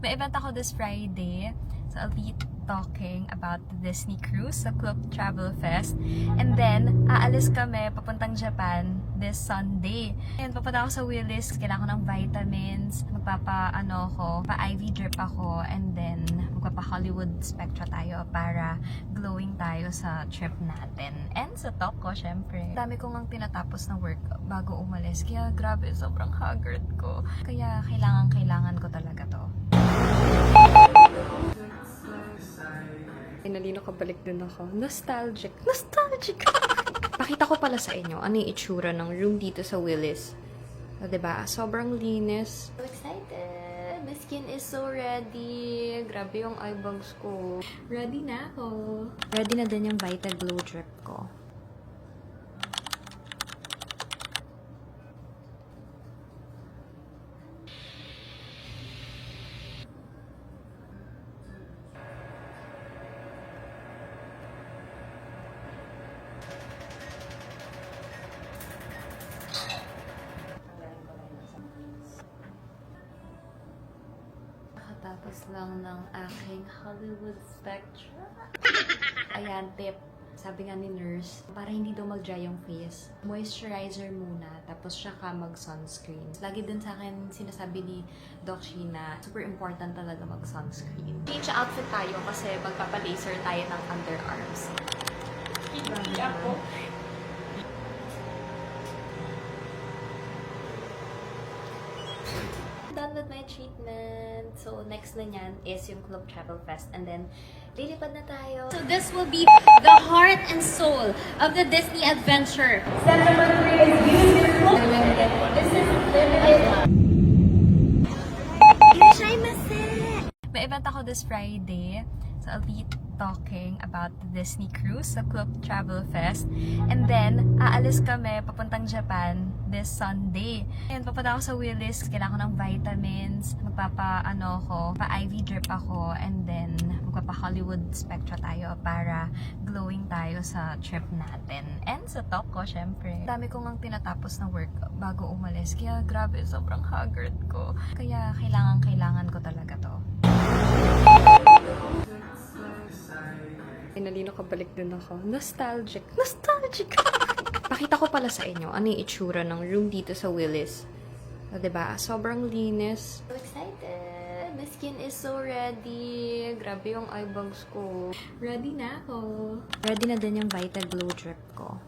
May event ako this Friday. So, I'll be talking about the Disney cruise sa Club Travel Fest. And then, aalis kami papuntang Japan this Sunday. And papunta ako sa Willis. Kailangan ko ng vitamins. Pa-IV drip ako. And then, magpapa-Hollywood Spectra tayo para glowing tayo sa trip natin. And sa talk ko, syempre. Dami ko ngang tinatapos na work bago umalis. Kaya grabe, sobrang haggard ko. Kaya kailangan ko talaga to. Nalino kabalik din ako. Nostalgic. Pakita ko pala sa inyo ano yung itsura ng room dito sa Willis. So, diba? Sobrang linis. So excited! My skin is so ready. Grabe yung eye bags ko. Ready na ako. Ready na din yung Vita Glow drip ko. Tapos lang ng aking Hollywood Spectra. Ayan, tip. Sabi nga ni nurse, para hindi daw mag-dry yung face, moisturizer muna, tapos siya ka mag-sunscreen. Lagi din sa akin sinasabi ni Doc Sheena, super important talaga mag-sunscreen. Change outfit tayo kasi magpapa-laser tayo ng underarms. Hindi ako. Done with my treatment. So, next na yan is yung Club Travel Fest. And then, lilipad na tayo. So, this will be the heart and soul of the Disney adventure. Step number 3 is use your limited. This is limited. May event ako this Friday. So, I'll be talking about the Disney cruise sa Club Travel Fest. And then, aalis kami papuntang Japan this Sunday. And papunta ako sa Willis. Kailangan ko ng vitamins. Pa-IV drip ako. And then, magpapa-Hollywood Spectra tayo para glowing tayo sa trip natin. And sa talk ko, syempre. Dami ko ngang tinatapos na work bago umalis. Kaya grabe, sobrang haggard ko. Kaya kailangan ko talaga to. Nalino kabalik din ako. Nostalgic. Pakita ko pala sa inyo ano yung itsura ng room dito sa Willis. So, diba? Sobrang linis. So excited! My skin is so ready. Grabe yung eye bags ko. Ready na ako. Ready na din yung Vita Glow drip ko.